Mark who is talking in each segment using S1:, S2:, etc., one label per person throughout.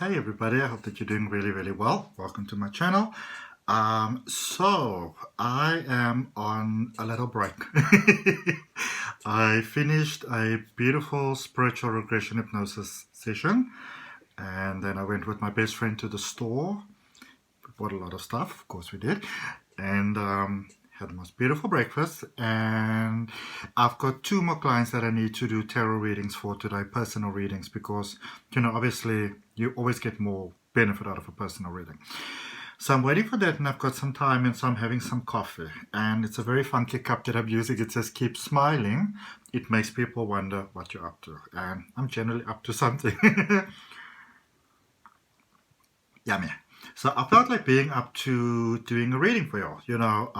S1: Hey everybody, I hope that you're doing really well. Welcome to my channel. So I am on a little break. I finished a beautiful spiritual regression hypnosis session, and then I went with my best friend to the store. We bought a lot of stuff, of course we did, and had the most beautiful breakfast. And I've got 2 more clients that I need to do tarot readings for today, personal readings, because obviously you always get more benefit out of a personal reading. So I'm waiting for that, and I've got some time, and so I'm having some coffee, and it's a very funky cup that I'm using. It says keep smiling. It makes people wonder what you're up to, and I'm generally up to something. Yummy. So I felt like being up to doing a reading for you all.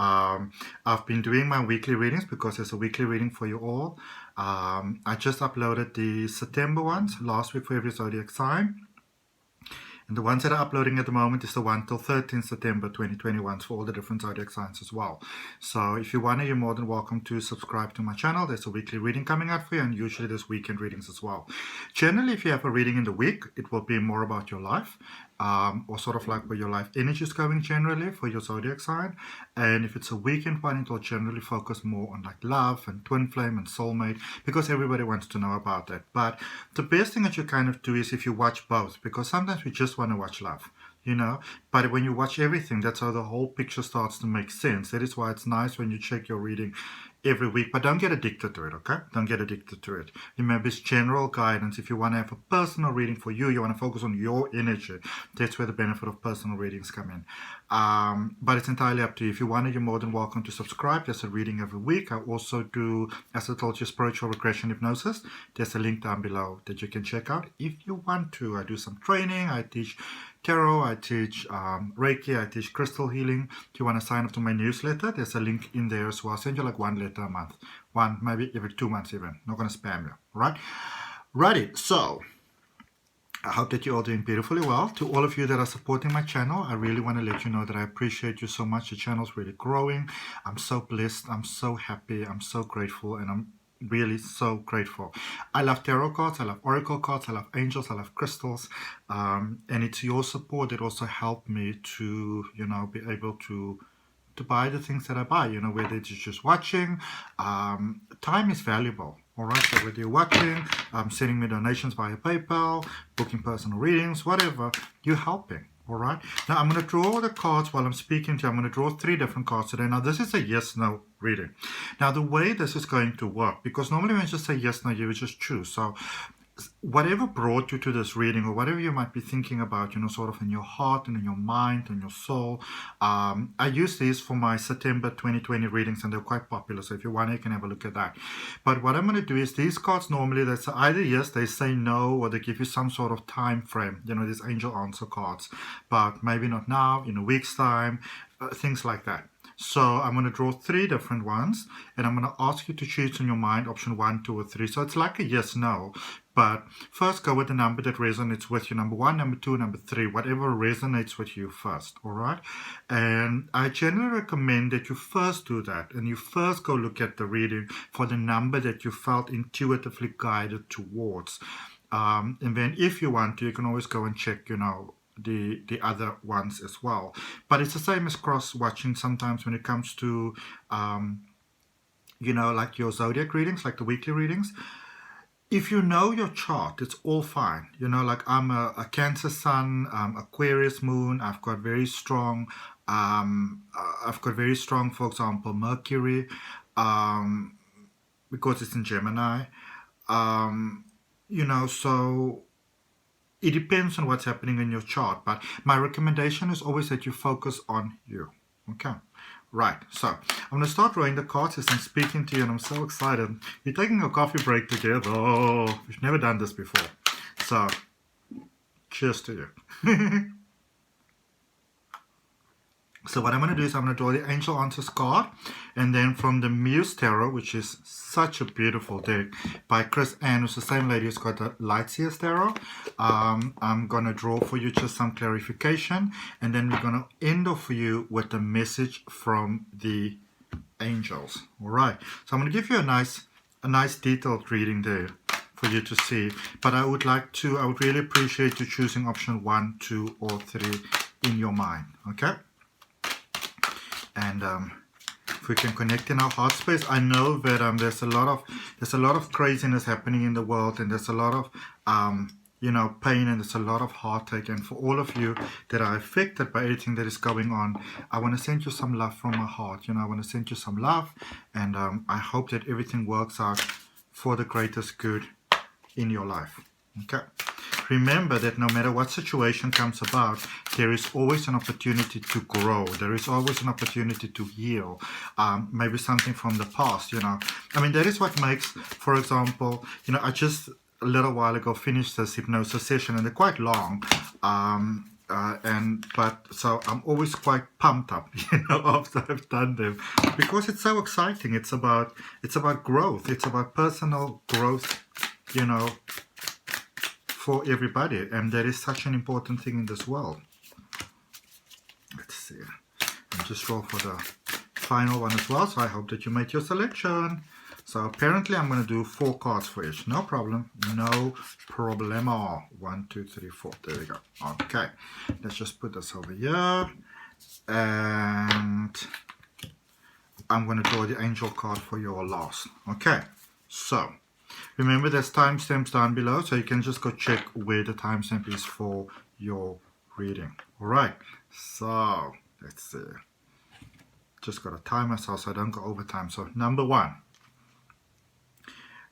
S1: I've been doing my weekly readings because there's a weekly reading for you all. I just uploaded the September ones last week for every zodiac sign. And the ones that are uploading at the moment is the one till 13th September 2021 for all the different zodiac signs as well. So if you want to, you're more than welcome to subscribe to my channel. There's a weekly reading coming out for you, and usually there's weekend readings as well. Generally, if you have a reading in the week, it will be more about your life, or sort of like where your life energy is going generally for your zodiac sign. And if it's a weekend one, it will generally focus more on like love and twin flame and soulmate, because everybody wants to know about that. But the best thing that you kind of do is if you watch both, because sometimes we just want to watch love, but when you watch everything, that's how the whole picture starts to make sense. That is why it's nice when you check your reading every week, but don't get addicted to it, okay? Don't get addicted to it. Remember, it's general guidance. If you want to have a personal reading for you, you want to focus on your energy, that's where the benefit of personal readings come in. But it's entirely up to you. If you want to, you're more than welcome to subscribe. There's a reading every week. I also do, as I told you, spiritual regression hypnosis. There's a link down below that you can check out if you want to. I do some training. I teach tarot, I teach Reiki, I teach crystal healing. If you want to sign up to my newsletter, there's a link in there as well. I'll send you like 1 letter a month. One, maybe every 2 months even. Not going to spam you, all right? Righty, so I hope that you're all doing beautifully well. To all of you that are supporting my channel, I really want to let you know that I appreciate you so much. The channel's really growing. I'm so blessed. I'm so happy. I'm so grateful, and I'm really so grateful. I love tarot cards, I love oracle cards, I love angels, I love crystals, and it's your support that also helped me to be able to buy the things that I buy, whether it's just watching. Time is valuable, all right? So whether you're watching, sending me donations via PayPal, booking personal readings, whatever, you're helping. All right. Now I'm going to draw the cards while I'm speaking to you. I'm going to draw 3 different cards today. Now this is a yes/no reading. Now the way this is going to work, because normally when you just say yes/no, you would just choose. So whatever brought you to this reading, or whatever you might be thinking about, sort of in your heart and in your mind and your soul. I use these for my September 2020 readings, and they're quite popular. So if you want, you can have a look at that. But what I'm going to do is these cards normally, they say either yes, they say no, or they give you some sort of time frame. These angel answer cards, but maybe not now, in a week's time, things like that. So I'm going to draw 3 different ones, and I'm going to ask you to choose in your mind option 1, 2, or 3. So it's like a yes/no, but first go with the number that resonates with you. Number 1, number 2, number 3, whatever resonates with you first, all right? And I generally recommend that you first do that, and you first go look at the reading for the number that you felt intuitively guided towards. And then if you want to, you can always go and check, the other ones as well. But it's the same as cross watching sometimes when it comes to like your zodiac readings, like the weekly readings. If you know your chart, it's all fine. Like I'm a Cancer sun, Aquarius moon. I've got very strong, for example, Mercury, because it's in Gemini. So it depends on what's happening in your chart, but my recommendation is always that you focus on you. Okay, right. So I'm going to start drawing the cards as I'm speaking to you, and I'm so excited. We're taking a coffee break together. Oh, we've never done this before. So, cheers to you. So what I'm going to do is I'm going to draw the Angel Answers card, and then from the Muse Tarot, which is such a beautiful deck by Chris Ann, who's the same lady who's got the Lightseers Tarot. I'm going to draw for you just some clarification, and then we're going to end off for you with a message from the angels. All right. So I'm going to give you a nice detailed reading there for you to see. But I would really appreciate you choosing option 1, 2, or 3 in your mind. Okay? And if we can connect in our heart space, I know that there's a lot of craziness happening in the world, and there's a lot of pain, and there's a lot of heartache. And for all of you that are affected by everything that is going on, I want to send you some love from my heart. I want to send you some love, and I hope that everything works out for the greatest good in your life. Okay? Remember that no matter what situation comes about, there is always an opportunity to grow. There is always an opportunity to heal. Maybe something from the past, I mean, that is what makes, for example, I just a little while ago finished this hypnosis session, and they're quite long. So I'm always quite pumped up, after I've done them, because it's so exciting. It's about growth. It's about personal growth, for everybody, and that is such an important thing in this world. Let's see. And just roll for the final one as well. So I hope that you make your selection. So apparently I'm going to do 4 cards for each. No problem. No problemo. 1, 2, 3, 4. There we go. Okay. Let's just put this over here. And I'm going to draw the angel card for your last. Okay. So remember, there's timestamps down below, so you can just go check where the timestamp is for your reading. All right. So let's see. Just got to time myself so I don't go over time. So number 1.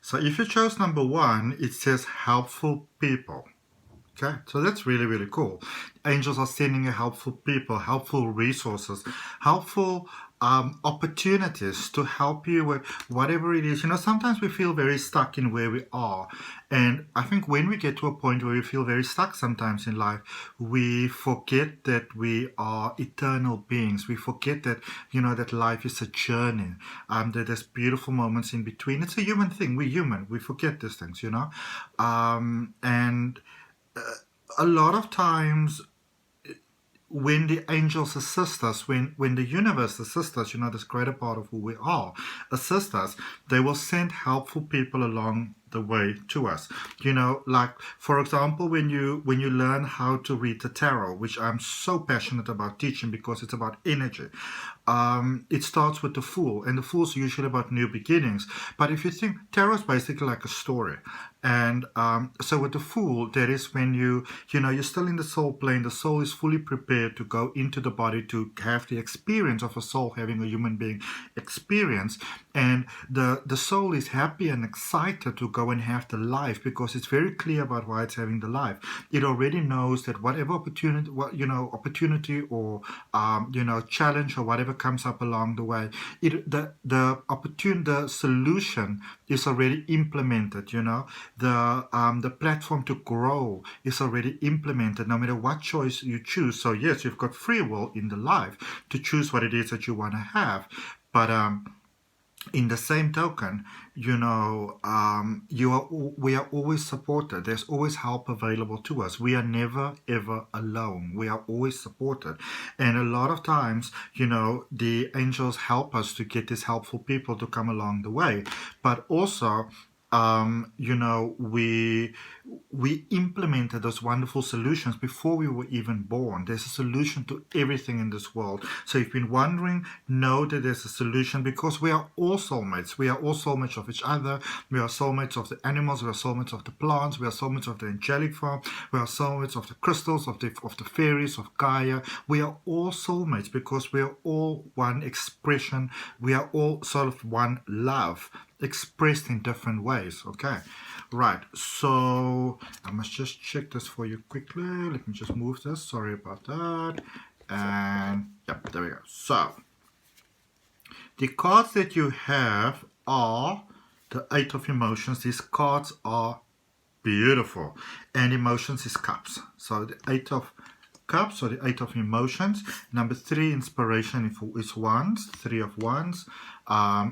S1: So if you chose number 1, it says helpful people. Okay, so that's really, really cool. Angels are sending you helpful people, helpful resources, helpful opportunities to help you with whatever it is. Sometimes we feel very stuck in where we are. And I think when we get to a point where we feel very stuck sometimes in life, we forget that we are eternal beings. We forget that, that life is a journey. That there's beautiful moments in between. It's a human thing. We're human. We forget these things, and a lot of times when the angels assist us, when the universe assists us, this greater part of who we are, assist us, they will send helpful people along the way to us. Like, for example, when you learn how to read the tarot, which I'm so passionate about teaching because it's about energy. It starts with the Fool, and the Fool's usually about new beginnings. But if you think, tarot is basically like a story. And so with the Fool, that is when you're still in the soul plane. The soul is fully prepared to go into the body to have the experience of a soul having a human being experience. And the soul is happy and excited to go and have the life, because it's very clear about why it's having the life. It already knows that whatever opportunity or challenge or whatever comes up along the way, the solution is already implemented. The platform to grow is already implemented, no matter what choice you choose. So yes, you've got free will in the life to choose what it is that you want to have, but in the same token, we are always supported. There's always help available to us. We are never ever alone. We are always supported, and a lot of times, the angels help us to get these helpful people to come along the way. But also, we implemented those wonderful solutions before we were even born. There's a solution to everything in this world. So if you've been wondering, know that there's a solution, because we are all soulmates. We are all soulmates of each other. We are soulmates of the animals. We are soulmates of the plants. We are soulmates of the angelic form. We are soulmates of the crystals, of the fairies, of Gaia. We are all soulmates because we are all one expression. We are all sort of one love, expressed in different ways. Okay, right. So I must just check this for you quickly. Let me just move this. Sorry about that. And yep, there we go. So the cards that you have are the 8 of Emotions. These cards are beautiful, and Emotions is Cups. So the 8 of Cups, or the 8 of Emotions. Number 3, Inspiration is Wands, 3 of Wands.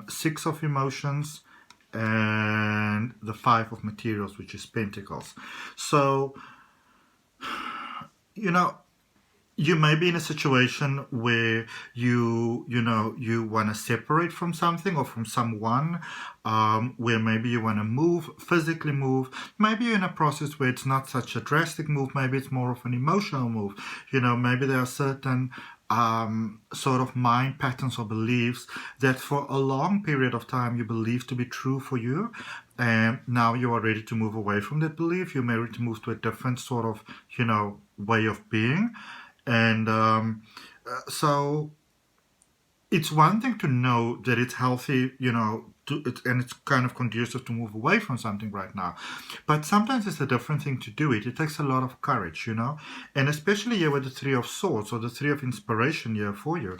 S1: 6 of Emotions, and the 5 of Materials, which is Pentacles. So you may be in a situation where you want to separate from something or from someone, where maybe you want to move, physically move. Maybe you're in a process where it's not such a drastic move. Maybe it's more of an emotional move. Maybe there are certain sort of mind patterns or beliefs that for a long period of time you believe to be true for you, and now you are ready to move away from that belief. You're ready to move to a different sort of way of being. And so it's one thing to know that it's healthy, and it's kind of conducive to move away from something right now. But sometimes it's a different thing to do it. It takes a lot of courage, and especially here with the Three of Swords or the Three of Inspiration here for you.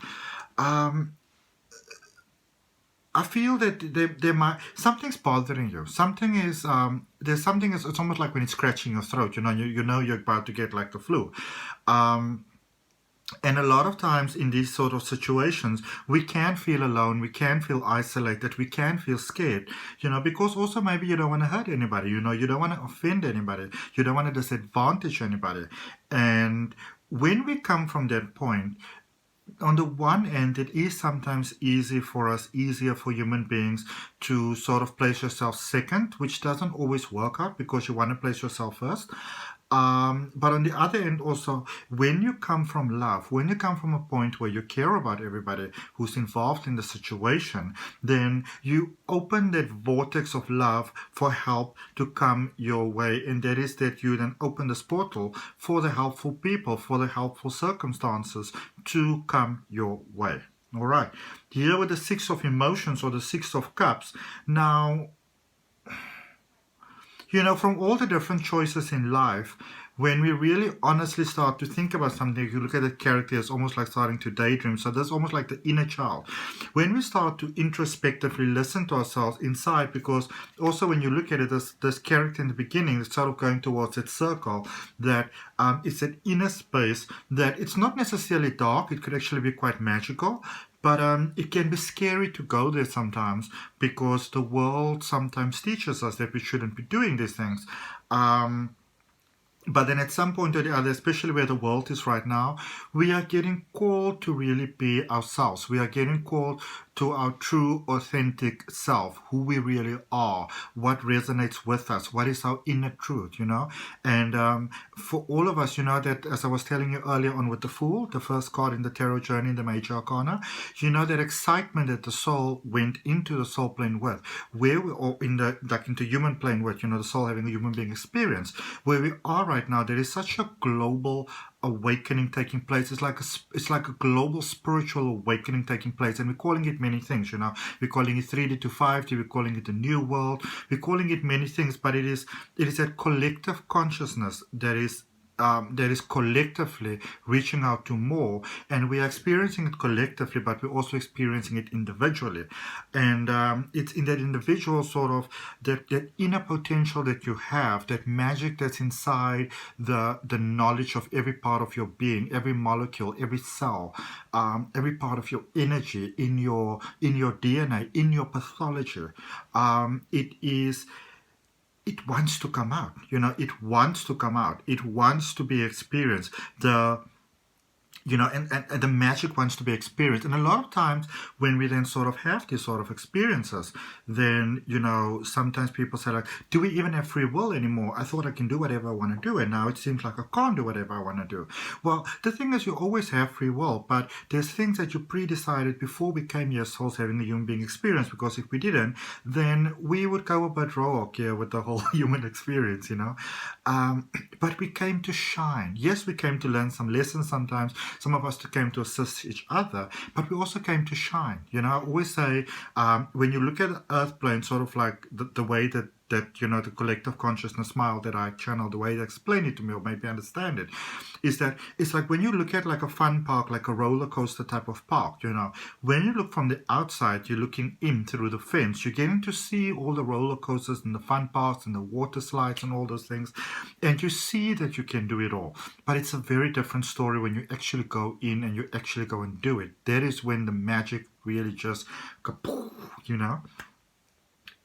S1: I feel that there might something's bothering you. Something is there's something is it's almost like when it's scratching your throat. You know you're about to get like the flu. And a lot of times in these sort of situations, we can feel alone, we can feel isolated, we can feel scared, because also maybe you don't want to hurt anybody, you don't want to offend anybody, you don't want to disadvantage anybody. And when we come from that point, on the one end, it is sometimes easier for human beings to sort of place yourself second, which doesn't always work out because you want to place yourself first. But on the other end also, when you come from love, when you come from a point where you care about everybody who's involved in the situation, then you open that vortex of love for help to come your way. And that is that you then open this portal for the helpful people, for the helpful circumstances to come your way. All right. Here with the Six of Emotions or the Six of Cups. Now, from all the different choices in life, when we really honestly start to think about something, if you look at the character, it's almost like starting to daydream. So there's almost like the inner child. When we start to introspectively listen to ourselves inside, because also when you look at it, this character in the beginning, it's sort of going towards that circle, that it's an inner space, that it's not necessarily dark, it could actually be quite magical. But it can be scary to go there sometimes because the world sometimes teaches us that we shouldn't be doing these things. But then at some point or the other, especially where the world is right now, we are getting called to really be ourselves. We are getting called to our true, authentic self, who we really are, what resonates with us, what is our inner truth, And for all of us, that as I was telling you earlier on with the Fool, the first card in the Tarot Journey in the Major Arcana, that excitement that the soul went into the soul plane with, or into human plane with, the soul having a human being experience, where we are right now, there is such a global awakening taking place. It's like a global spiritual awakening taking place, and we're calling it many things. We're calling it 3D to 5D. We're calling it the new world. We're calling it many things, but it is that collective consciousness that is collectively reaching out to more, and we are experiencing it collectively, but we're also experiencing it individually. And it's in that individual sort of that inner potential that you have, that magic that's inside the knowledge of every part of your being, every molecule, every cell, every part of your energy in your DNA, in your pathology. It wants to come out, it wants to come out. It wants to be experienced. And the magic wants to be experienced. And a lot of times when we then sort of have these sort of experiences, then, sometimes people say like, do we even have free will anymore? I thought I can do whatever I want to do, and now it seems like I can't do whatever I want to do. Well, the thing is, you always have free will, but there's things that you pre-decided before we came here as souls having a human being experience, because if we didn't, then we would go a bit rogue here with the whole human experience, But we came to shine. Yes, we came to learn some lessons sometimes. Some of us came to assist each other, but we also came to shine. I always say, when you look at the earth plane, sort of like the way that the collective consciousness smile that I channel, the way they explain it to me or maybe understand it, is that it's like when you look at like a fun park, like a roller coaster type of park, when you look from the outside, you're looking in through the fence, you're getting to see all the roller coasters and the fun parks and the water slides and all those things, and you see that you can do it all. But it's a very different story when you actually go in and you actually go and do it. That is when the magic really just kapoof,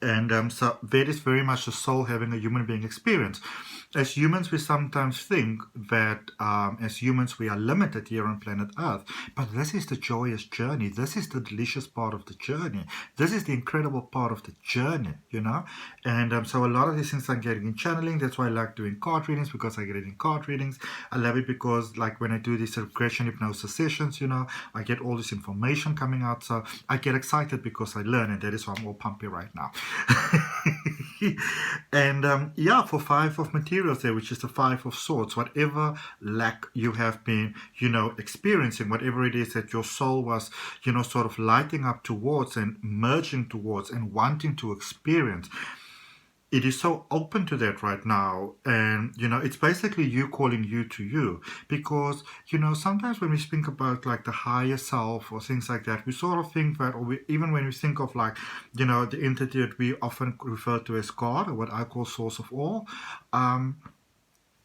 S1: And so that is very much the soul having a human being experience. as humans, we sometimes think that as humans, we are limited here on planet Earth. But this is the joyous journey. This is the delicious part of the journey. This is the incredible part of the journey, you know? And so a lot of these things I'm getting in channeling. That's why I like doing card readings, because I get it in card readings. I love it because, like, when I do these regression hypnosis sessions, you know, I get all this information coming out. So I get excited because I learn, and that is why I'm all pumpy right now. And yeah, for Five of Materials there, which is the Five of Swords, whatever lack you have been, you know, experiencing, whatever it is that your soul was, you know, sort of lighting up towards and merging towards and wanting to experience, it is so open to that right now. And you know, it's basically you calling you to you, because you know, sometimes when we think about like the higher self or things like that, we sort of think that, or even when we think of, like, you know, the entity that we often refer to as God, or what I call source of all,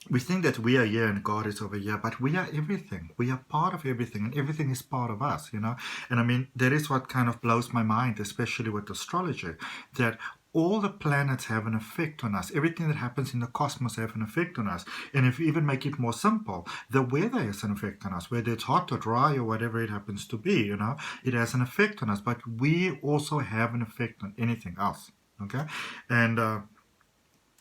S1: we think that we are here and God is over here, but we are everything. We are part of everything, and everything is part of us, you know. And I mean, that is what kind of blows my mind, especially with astrology, that all the planets have an effect on us. Everything that happens in the cosmos have an effect on us. And if you even make it more simple, the weather has an effect on us, whether it's hot or dry or whatever it happens to be, you know, it has an effect on us. But we also have an effect on anything else, okay? And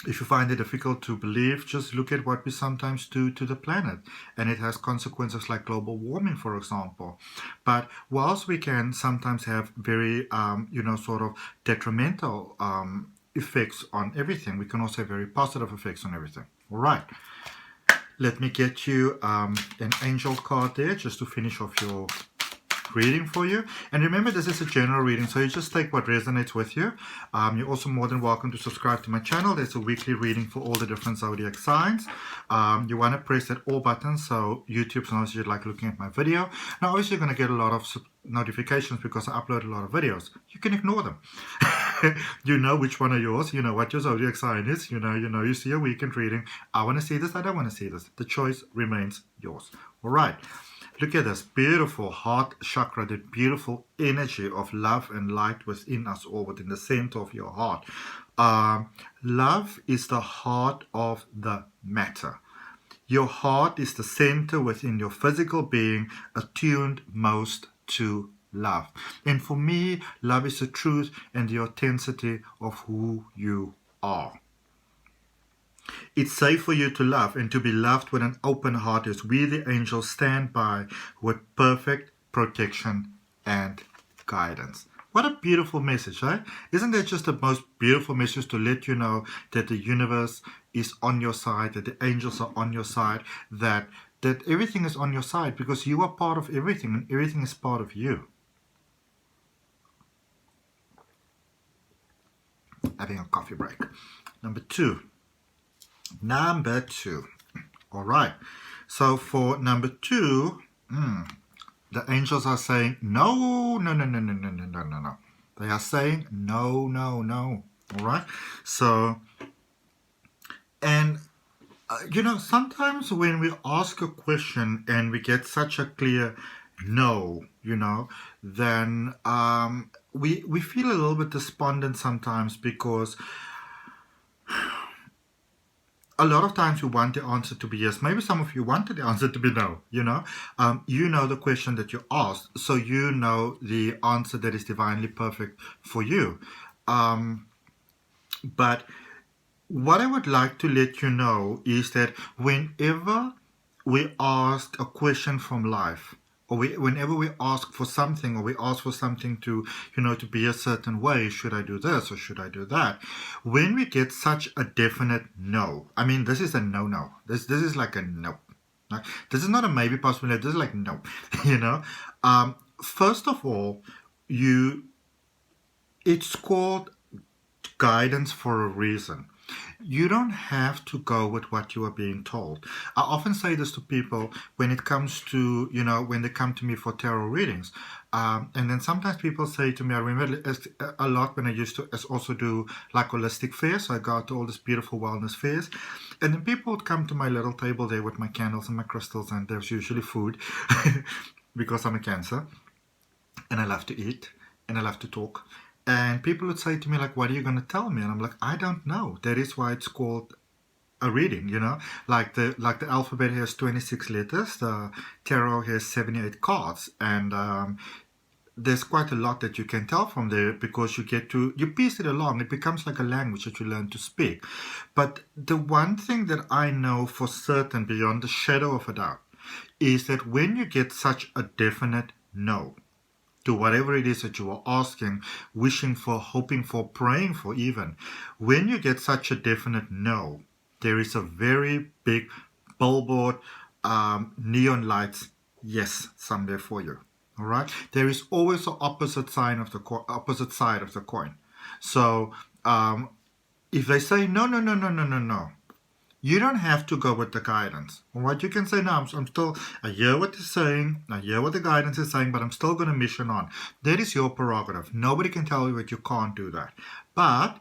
S1: if you find it difficult to believe, just look at what we sometimes do to the planet. And it has consequences like global warming, for example. But whilst we can sometimes have very, you know, sort of detrimental effects on everything, we can also have very positive effects on everything. All right. Let me get you an angel card there just to finish off your reading for you. And remember, this is a general reading, so you just take what resonates with you. You're also more than welcome to subscribe to my channel. There's a weekly reading for all the different zodiac signs. You want to press that all button so YouTube knows you like looking at my video. Now obviously you're going to get a lot of notifications because I upload a lot of videos. You can ignore them. You know which one are yours. You know what your zodiac sign is. You know you see a weekend reading. I want to see this, I don't want to see this. The choice remains yours. All right. Look at this beautiful heart chakra, the beautiful energy of love and light within us all, within the center of your heart. Love is the heart of the matter. Your heart is the center within your physical being, attuned most to love. And for me, love is the truth and the authenticity of who you are. It's safe for you to love and to be loved with an open heart as we, the angels, stand by with perfect protection and guidance. What a beautiful message, eh? Isn't that just the most beautiful message to let you know that the universe is on your side, that the angels are on your side, that everything is on your side because you are part of everything and everything is part of you. Having a coffee break. Number two. All right. So for number two, the angels are saying no. They are saying no. All right. So, and you know, sometimes when we ask a question and we get such a clear no, you know, then we feel a little bit despondent sometimes, because a lot of times we want the answer to be yes. Maybe some of you wanted the answer to be no, you know. You know the question that you asked, so you know the answer that is divinely perfect for you. But what I would like to let you know is that whenever we ask a question from life, or whenever we ask for something, or we ask for something to, you know, to be a certain way, should I do this or should I do that? When we get such a definite no, I mean, this is a no. This is like a no. Right? This is not a maybe possibility. This is like no. You know, first of all, it's called guidance for a reason. You don't have to go with what you are being told. I often say this to people when it comes to, you know, when they come to me for tarot readings. And then sometimes people say to me, I remember a lot when I used to also do like holistic fairs. So I go to all these beautiful wellness fairs. And then people would come to my little table there with my candles and my crystals, and there's usually food because I'm a Cancer. And I love to eat and I love to talk. And people would say to me, like, what are you going to tell me? And I'm like, I don't know. That is why it's called a reading, like the alphabet has 26 letters, the tarot has 78 cards, and there's quite a lot that you can tell from there, because you piece it along. It becomes like a language that you learn to speak. But the one thing that I know for certain, beyond the shadow of a doubt, is that when you get such a definite no to whatever it is that you are asking, wishing for, hoping for, praying for even, when you get such a definite no, there is a very big billboard, neon lights, yes, somewhere for you. All right. There is always the opposite side of the coin. So if they say no, no, no, no, no, no, no, you don't have to go with the guidance. All right. You can say no. I hear what they're saying. I hear what the guidance is saying, but I'm still going to mission on. That is your prerogative. Nobody can tell you that you can't do that. But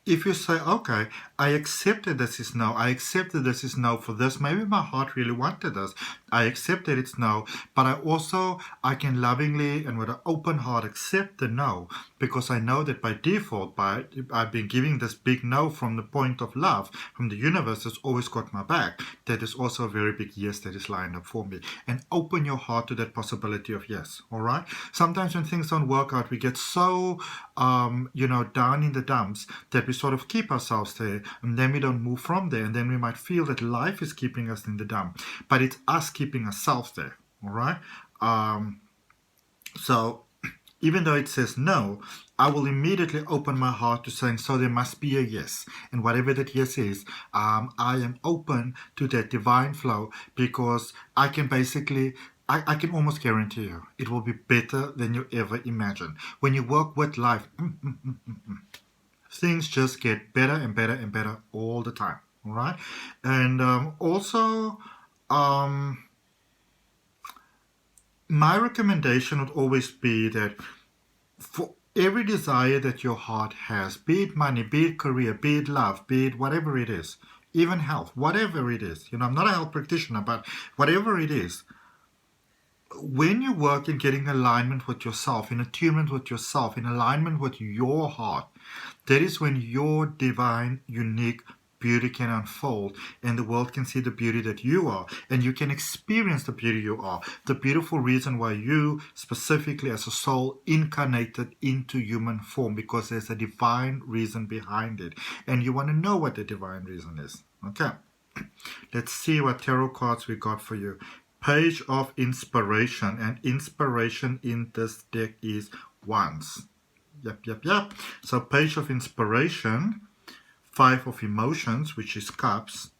S1: if you say, okay, I accept that this is no, I accept that this is no for this, maybe my heart really wanted this, I accept that it's no, but I can lovingly and with an open heart accept the no, because I know that by default, I've been giving this big no from the point of love, from the universe that's always got my back, that is also a very big yes that is lined up for me. And open your heart to that possibility of yes, all right? Sometimes when things don't work out, we get so, down in the dumps that we sort of keep ourselves there, and then we don't move from there, and then we might feel that life is keeping us in the dump, but it's us keeping ourselves there. All right. So even though it says no, I will immediately open my heart to saying, so there must be a yes, and whatever that yes is, I am open to that divine flow, because I can almost guarantee you it will be better than you ever imagined. When you work with life, things just get better and better and better all the time. All right. And also, my recommendation would always be that for every desire that your heart has, be it money, be it career, be it love, be it whatever it is, even health, whatever it is, I'm not a health practitioner, but whatever it is, when you work in getting alignment with yourself, in attunement with yourself, in alignment with your heart, that is when your divine, unique beauty can unfold, and the world can see the beauty that you are, and you can experience the beauty you are, the beautiful reason why you specifically as a soul incarnated into human form, because there's a divine reason behind it, and you want to know what the divine reason is. Okay, let's see what tarot cards we got for you. Page of Inspiration, and inspiration in this deck is Wands. Yep. So Page of Inspiration, Five of Emotions, which is Cups,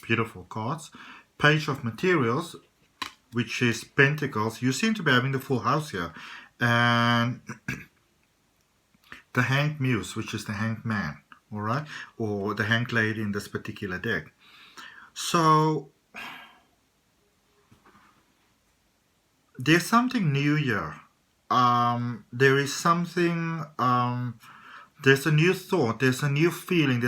S1: beautiful cards. Page of Materials, which is Pentacles. You seem to be having the full house here. And the Hanged Muse, which is the Hanged Man, all right? Or the Hanged Lady in this particular deck. So there's something new here. There is something, there's a new thought, there's a new feeling,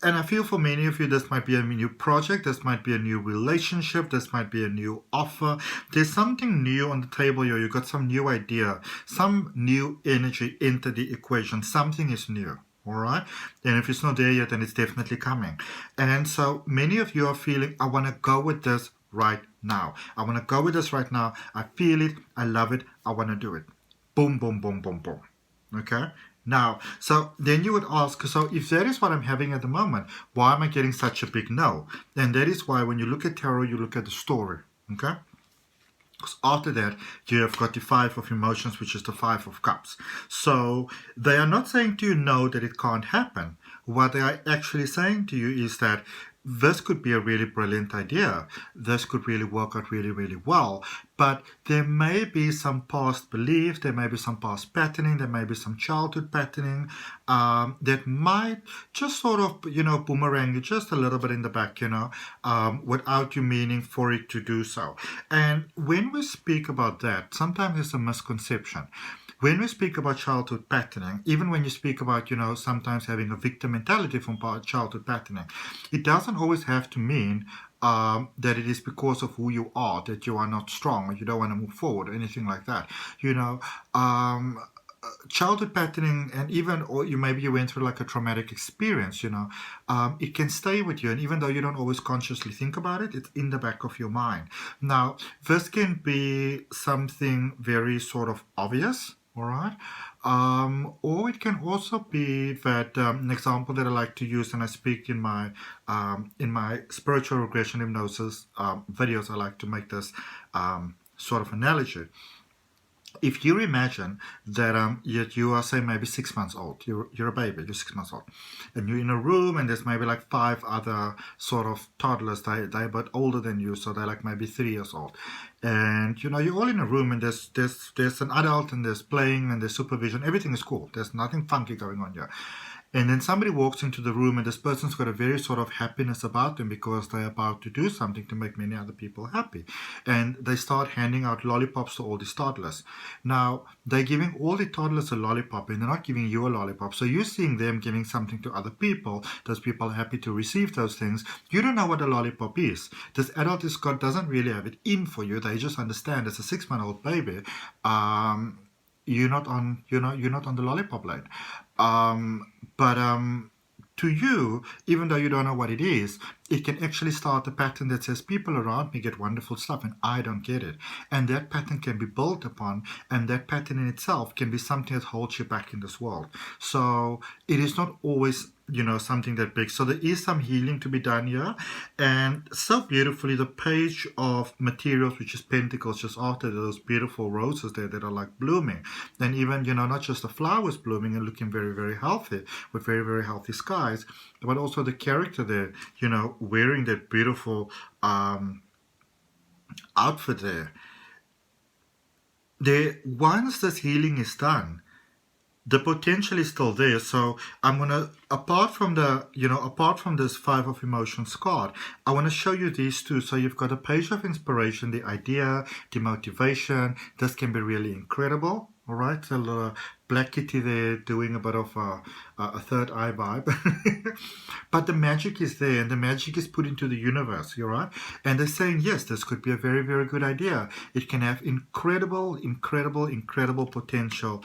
S1: and I feel for many of you, this might be a new project, this might be a new relationship, this might be a new offer. There's something new on the table here. You got some new idea, some new energy into the equation. Something is new. All right. And if it's not there yet, then it's definitely coming. And so many of you are feeling, I want to go with this right now. I want to go with this right now. I feel it. I love it. I want to do it. Boom, boom, boom, boom, boom. Okay. Now, so then you would ask, so if that is what I'm having at the moment, why am I getting such a big no? And that is why when you look at tarot, you look at the story. Okay. Because after that, you have got the Five of Emotions, which is the Five of Cups. So they are not saying to you no, that it can't happen. What they are actually saying to you is that this could be a really brilliant idea. This could really work out really, really well. But there may be some past belief, there may be some past patterning, there may be some childhood patterning that might just sort of, boomerang you just a little bit in the back, without you meaning for it to do so. And when we speak about that, sometimes there's a misconception. When we speak about childhood patterning, even when you speak about, sometimes having a victim mentality from childhood patterning, it doesn't always have to mean that it is because of who you are, that you are not strong or you don't want to move forward or anything like that. childhood patterning, and even, or you maybe you went through like a traumatic experience, it can stay with you, and even though you don't always consciously think about it, it's in the back of your mind. Now, this can be something very sort of obvious, all right, or it can also be that, an example that I like to use, and I speak in my spiritual regression hypnosis videos, I like to make this sort of analogy. If you imagine that you are, say, maybe 6 months old, you're a baby, you're 6 months old, and you're in a room, and there's maybe like 5 other sort of toddlers. They're a bit older than you, so they're like maybe 3 years old, and you're all in a room, and there's an adult, and there's playing, and there's supervision. Everything is cool. There's nothing funky going on here. And then somebody walks into the room, and this person's got a very sort of happiness about them because they're about to do something to make many other people happy. And they start handing out lollipops to all these toddlers. Now, they're giving all the toddlers a lollipop, and they're not giving you a lollipop. So you're seeing them giving something to other people. Those people are happy to receive those things. You don't know what a lollipop is. This adult doesn't really have it in for you. They just understand as a 6-month-old baby, you're not on the lollipop lane. But to you, even though you don't know what it is, it can actually start a pattern that says people around me get wonderful stuff and I don't get it. And that pattern can be built upon, and that pattern in itself can be something that holds you back in this world. So it is not always something that big. So there is some healing to be done here. And so beautifully, the page of materials, which is Pentacles, just after those beautiful roses there that are like blooming. And even, not just the flowers blooming and looking very, very healthy with very, very healthy skies, but also the character there, wearing that beautiful outfit there. Once this healing is done, the potential is still there. So I'm gonna, apart from this 5 of Emotions card, I want to show you these two. So you've got a page of inspiration, the idea, the motivation. This can be really incredible. All right, a little Black Kitty there doing a bit of a third eye vibe. But the magic is there, and the magic is put into the universe, all right? And they're saying, yes, this could be a very, very good idea. It can have incredible, incredible, incredible potential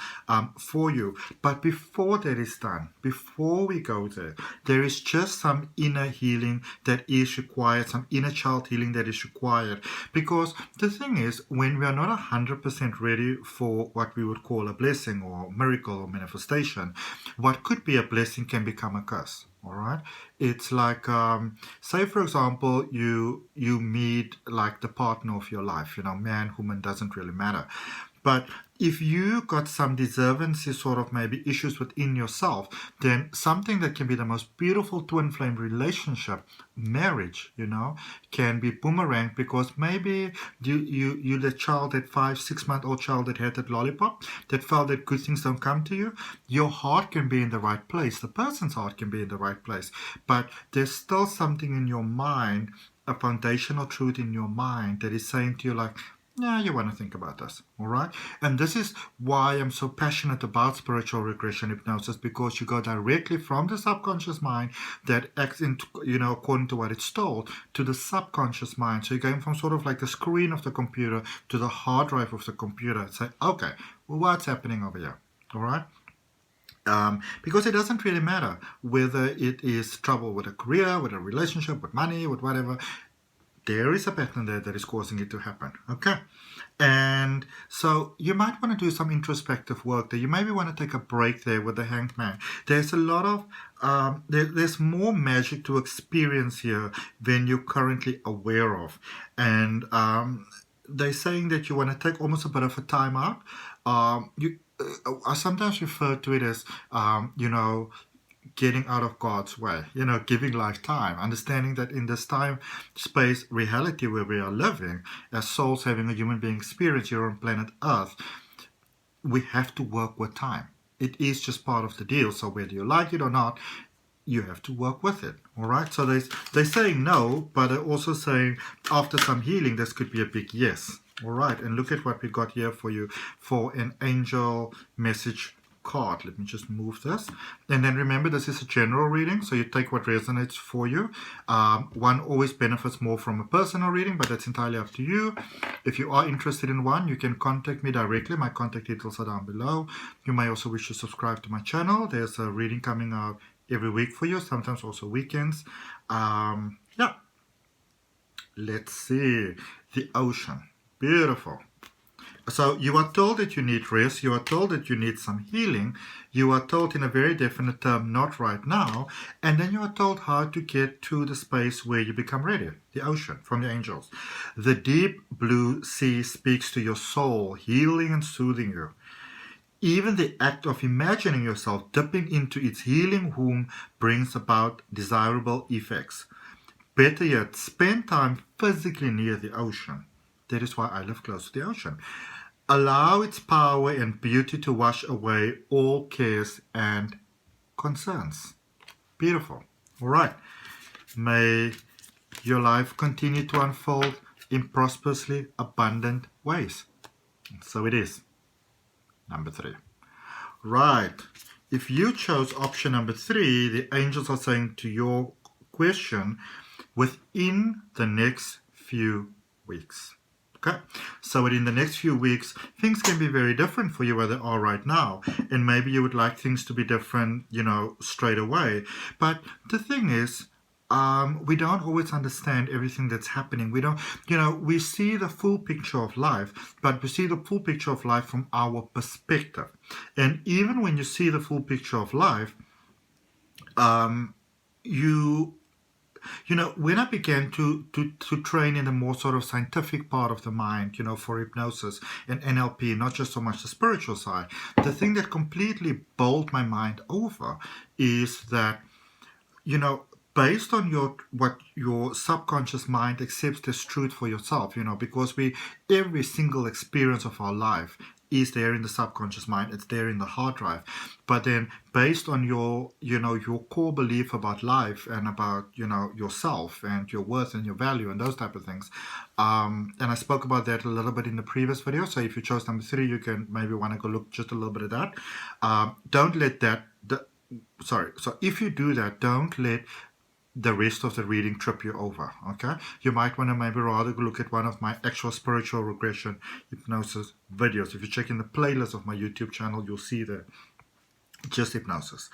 S1: for you. But before that is done, before we go there, there is just some inner healing that is required, some inner child healing that is required. Because the thing is, when we are not 100% ready for what we would call a blessing or miracle or manifestation, what could be a blessing can become a curse. All right, it's like, say for example, you meet like the partner of your life. Man, woman, doesn't really matter. But if you got some deservancy, sort of maybe issues within yourself, then something that can be the most beautiful twin flame relationship, marriage, can be boomerang, because maybe you the child, that 5-6-month-old child that had that lollipop, that felt that good things don't come to you, your heart can be in the right place, the person's heart can be in the right place, but there's still something in your mind, a foundational truth in your mind that is saying to you like, yeah, you want to think about this, all right? And this is why I'm so passionate about spiritual regression hypnosis, because you go directly from the subconscious mind that acts into, according to what it's told, to the subconscious mind. So you're going from sort of like the screen of the computer to the hard drive of the computer and say, okay, well, what's happening over here, all right? Because it doesn't really matter whether it is trouble with a career, with a relationship, with money, with whatever. There is a pattern there that is causing it to happen. Okay. And so you might want to do some introspective work there. You maybe want to take a break there with the Hanged Man. There's a lot of, there's more magic to experience here than you're currently aware of. And they're saying that you want to take almost a bit of a time out. I sometimes refer to it as, getting out of God's way, giving life time, understanding that in this time, space, reality where we are living, as souls having a human being experience here on planet Earth, we have to work with time. It is just part of the deal. So whether you like it or not, you have to work with it. All right. So they're saying no, but they're also saying after some healing, this could be a big yes. All right. And look at what we got here for you for an angel message card. Let me just move this. And then remember, this is a general reading, so you take what resonates for you. One always benefits more from a personal reading, but that's entirely up to you. If you are interested in one, you can contact me directly. My contact details are down below. You may also wish to subscribe to my channel. There's a reading coming out every week for you, sometimes also weekends. Yeah. Let's see. The ocean. Beautiful. So you are told that you need rest, you are told that you need some healing, you are told in a very definite term, not right now, and then you are told how to get to the space where you become ready, the ocean, from the angels. The deep blue sea speaks to your soul, healing and soothing you. Even the act of imagining yourself dipping into its healing womb brings about desirable effects. Better yet, spend time physically near the ocean. That is why I live close to the ocean. Allow its power and beauty to wash away all cares and concerns. Beautiful. All right. May your life continue to unfold in prosperously abundant ways. So it is. Number 3. Right. If you chose option number 3, the angels are saying to your question, within the next few weeks. Okay, so within the next few weeks, things can be very different for you where they are right now. And maybe you would like things to be different, straight away. But the thing is, we don't always understand everything that's happening. We don't, we see the full picture of life, but we see the full picture of life from our perspective. And even when you see the full picture of life, when I began to train in the more sort of scientific part of the mind, for hypnosis and NLP, not just so much the spiritual side, the thing that completely bowled my mind over is that, based on what your subconscious mind accepts as truth for yourself, because every single experience of our life is there in the subconscious mind, it's there in the hard drive. But then based on your core belief about life and about, yourself and your worth and your value and those type of things. And I spoke about that a little bit in the previous video. So if you chose number 3, you can maybe want to go look just a little bit at that. Don't let that, so if you do that, don't let the rest of the reading trip you over. Okay, you might want to maybe rather look at one of my actual spiritual regression hypnosis videos. If you check in the playlist of my YouTube channel, you'll see the just hypnosis,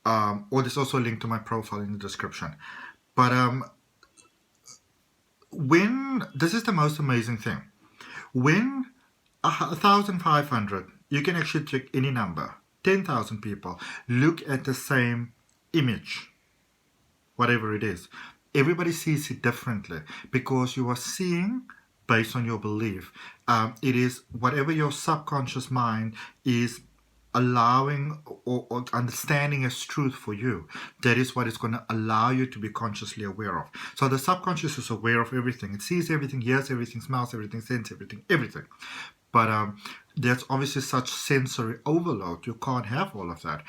S1: or there's also a link to my profile in the description. But when this is the most amazing thing, when 1,500, you can actually check any number, 10,000 people look at the same image, whatever it is, everybody sees it differently because you are seeing based on your belief. It is whatever your subconscious mind is allowing or understanding as truth for you. That is what is going to allow you to be consciously aware of. So the subconscious is aware of everything. It sees everything, hears everything, smells everything, senses everything. But there's obviously such sensory overload. You can't have all of that.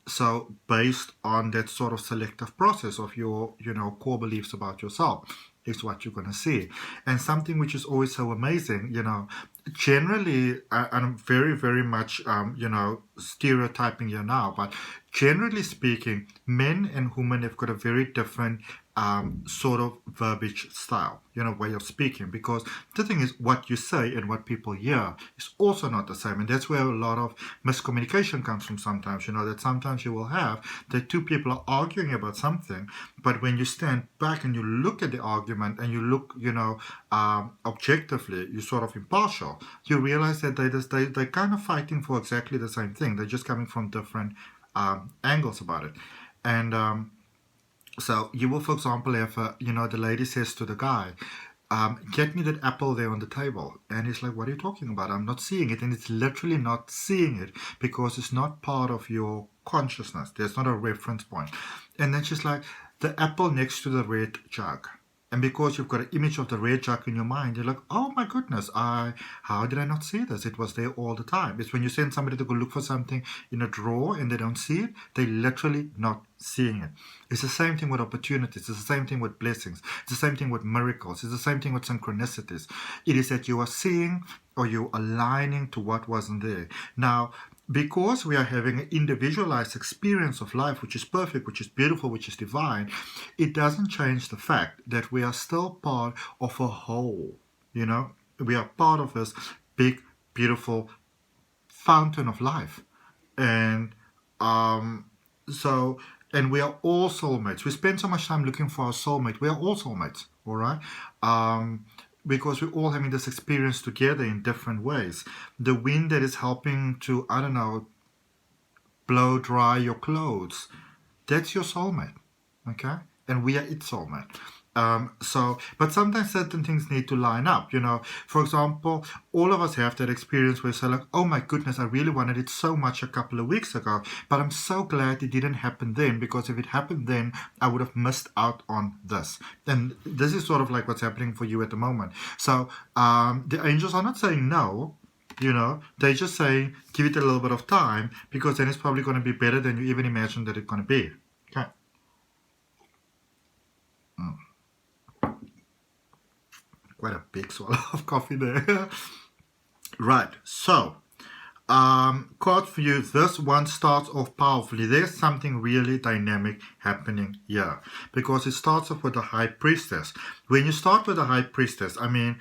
S1: So based on that sort of selective process of your, core beliefs about yourself is what you're going to see. And something which is always so amazing, generally, I'm very, very much, stereotyping you now, but generally speaking, men and women have got a very different sort of verbiage style, way of speaking, because the thing is what you say and what people hear is also not the same. And that's where a lot of miscommunication comes from sometimes, that sometimes you will have that two people are arguing about something, but when you stand back and you look at the argument and you look, objectively, you're sort of impartial, you realize that they're kind of fighting for exactly the same thing. They're just coming from different angles about it. And so you will, for example, have, the lady says to the guy, get me that apple there on the table. And he's like, what are you talking about? I'm not seeing it. And it's literally not seeing it because it's not part of your consciousness. There's not a reference point. And then she's like, the apple next to the red jug. And because you've got an image of the red jug in your mind, you're like, oh my goodness, how did I not see this? It was there all the time. It's when you send somebody to go look for something in a drawer and they don't see it, they're literally not seeing it. It's the same thing with opportunities. It's the same thing with blessings. It's the same thing with miracles. It's the same thing with synchronicities. It is that you are seeing or you're aligning to what wasn't there. Now, because we are having an individualized experience of life, which is perfect, which is beautiful, which is divine, it doesn't change the fact that we are still part of a whole. You know, we are part of this big, beautiful fountain of life. And so, and we are all soulmates. We spend so much time looking for our soulmate. We are all soulmates, all right? Because we're all having this experience together in different ways. The wind that is helping to, I don't know, blow dry your clothes, that's your soulmate, okay? And we are its soulmate. But sometimes certain things need to line up, you know. For example, all of us have that experience where we say like, oh my goodness, I really wanted it so much a couple of weeks ago, but I'm so glad it didn't happen then, because if it happened then, I would have missed out on this. And this is sort of like what's happening for you at the moment. So the angels are not saying no, you know, they just say give it a little bit of time, because then it's probably going to be better than you even imagined that it's going to be. Okay. Quite a big swallow of coffee there. Right, so card for you. This one starts off powerfully. There's something really dynamic happening here, because it starts off with the High Priestess. When you start with the High Priestess, I mean,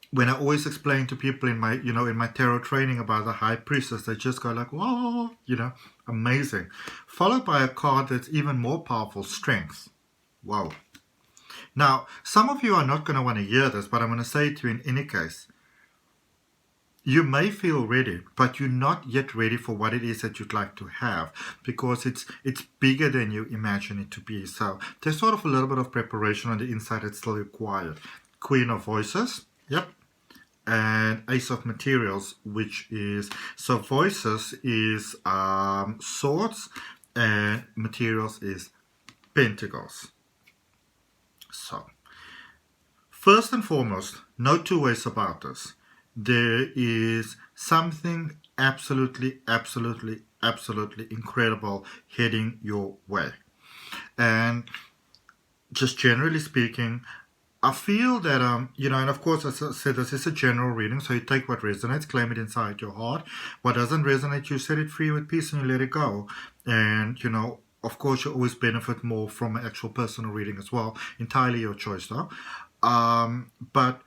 S1: when I always explain to people in my, you know, in my tarot training about the High Priestess, they just go like, whoa, you know, amazing. Followed by a card that's even more powerful, Strength. Wow. Now, some of you are not going to want to hear this, but I'm going to say it to you in any case. You may feel ready, but you're not yet ready for what it is that you'd like to have, because it's bigger than you imagine it to be. So there's sort of a little bit of preparation on the inside that's still required. Queen of Voices, yep. And Ace of Materials, which is, so Voices is Swords, and Materials is Pentacles. So, first and foremost, no two ways about this. There is something absolutely, absolutely, absolutely incredible heading your way. And just generally speaking, I feel that, you know, and of course, as I said, this is a general reading, so you take what resonates, claim it inside your heart. What doesn't resonate, you set it free with peace and you let it go. And, you know, of course, you always benefit more from an actual personal reading as well. Entirely your choice, though. But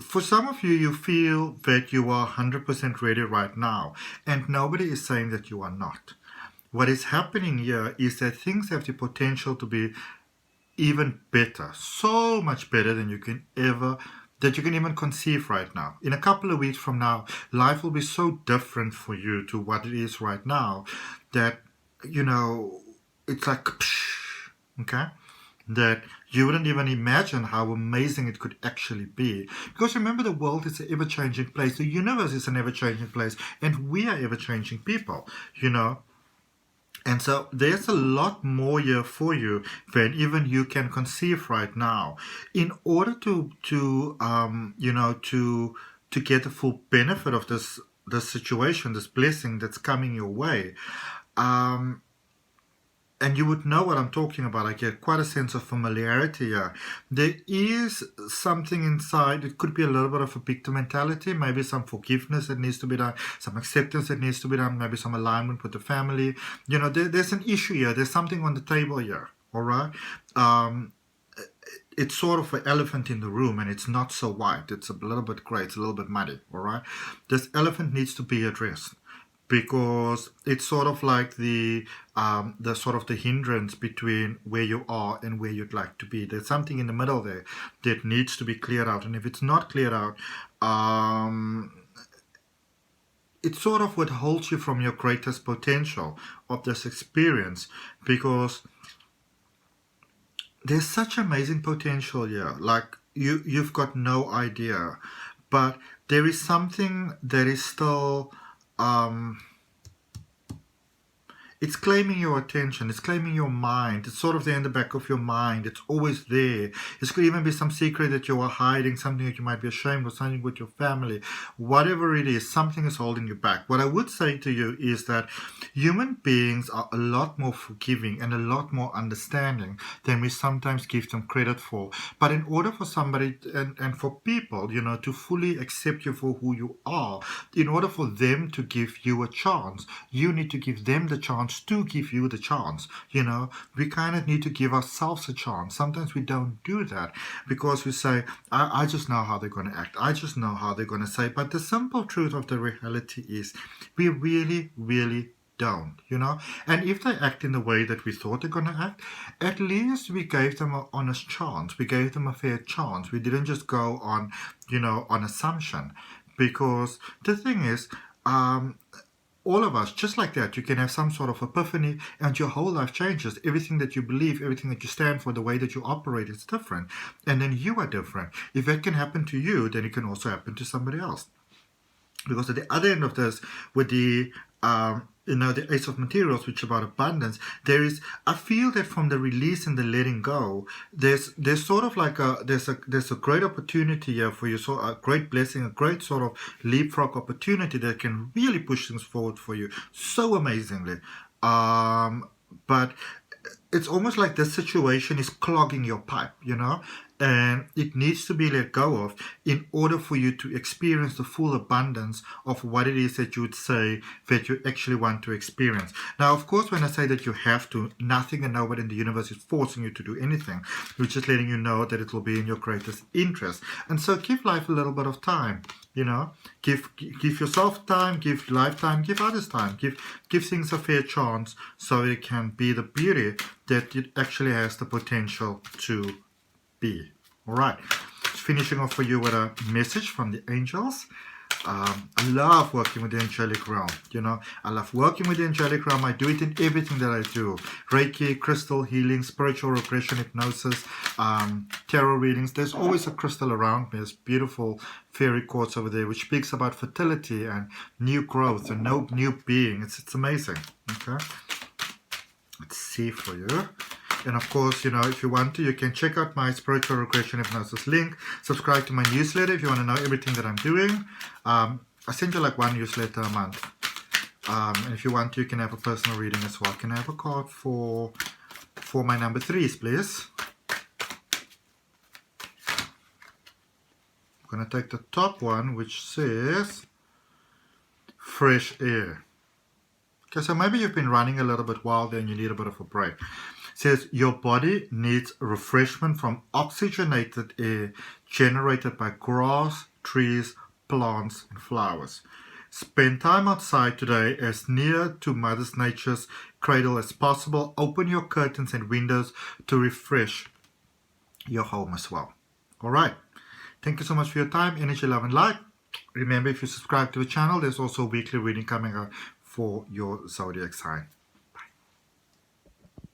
S1: for some of you, you feel that you are 100% ready right now. And nobody is saying that you are not. What is happening here is that things have the potential to be even better. So much better than you can even conceive right now. In a couple of weeks from now, life will be so different for you to what it is right now that, you know, it's like, okay, that you wouldn't even imagine how amazing it could actually be. Because remember, the world is an ever-changing place, the universe is an ever-changing place, and we are ever-changing people, you know. And so there's a lot more here for you than even you can conceive right now. In order to you know, to get the full benefit of this situation, this blessing that's coming your way, and you would know what I'm talking about. I get quite a sense of familiarity here. There is something inside. It could be a little bit of a victim mentality, maybe some forgiveness that needs to be done, some acceptance that needs to be done, maybe some alignment with the family. You know, there's an issue here. There's something on the table here, all right? It's sort of an elephant in the room, and it's not so white. It's a little bit gray. It's a little bit muddy, all right? This elephant needs to be addressed, because it's sort of like the sort of the hindrance between where you are and where you'd like to be. There's something in the middle there that needs to be cleared out, and if it's not cleared out, it sort of withholds you from your greatest potential of this experience, because there's such amazing potential here. Like you've got no idea, but there is something that is still It's claiming your attention. It's claiming your mind. It's sort of there in the back of your mind. It's always there. It could even be some secret that you are hiding, something that you might be ashamed of, something with your family. Whatever it is, something is holding you back. What I would say to you is that human beings are a lot more forgiving and a lot more understanding than we sometimes give them credit for. But in order for somebody and for people, to fully accept you for who you are, in order for them to give you a chance, you need to give them the chance to give you the chance. We kind of need to give ourselves a chance. Sometimes we don't do that because we say, I just know how they're going to act. I just know how they're going to say. But the simple truth of the reality is we really, really don't, and if they act in the way that we thought they're going to act, at least we gave them an honest chance. We gave them a fair chance. We didn't just go on assumption, because the thing is, all of us, just like that, you can have some sort of epiphany and your whole life changes. Everything that you believe, everything that you stand for, the way that you operate is different. And then you are different. If that can happen to you, then it can also happen to somebody else. Because at the other end of this, with the the Ace of Materials, which is about abundance, I feel that from the release and the letting go, there's sort of like there's a great opportunity here for you, so a great blessing, a great sort of leapfrog opportunity that can really push things forward for you so amazingly. But it's almost like this situation is clogging your pipe, and it needs to be let go of in order for you to experience the full abundance of what it is that you would say that you actually want to experience. Now, of course, when I say that you have to, nothing and nobody in the universe is forcing you to do anything. We're just letting you know that it will be in your greatest interest. And so give life a little bit of time. Give yourself time, give life time, give others time, give things a fair chance, so it can be the beauty that it actually has the potential to be. All right, finishing off for you with a message from the angels. I love working with the angelic realm. I love working with the angelic realm. I do it in everything that I do: Reiki, crystal healing, spiritual regression, hypnosis, tarot readings. There's always a crystal around me. There's beautiful fairy quartz over there, which speaks about fertility and new growth and new being. It's amazing. Okay, let's see for you. And of course, if you want to, you can check out my spiritual regression hypnosis link. Subscribe to my newsletter if you want to know everything that I'm doing. I send you like one newsletter a month. And if you want to, you can have a personal reading as well. Can I have a card for my number 3s, please? I'm going to take the top one, which says fresh air. Okay, so maybe you've been running a little bit wild and you need a bit of a break. It says your body needs refreshment from oxygenated air generated by grass, trees, plants, and flowers. Spend time outside today as near to Mother Nature's cradle as possible. Open your curtains and windows to refresh your home as well. All right. Thank you so much for your time, energy, love, and light. Remember, if you subscribe to the channel, there's also a weekly reading coming out for your zodiac sign.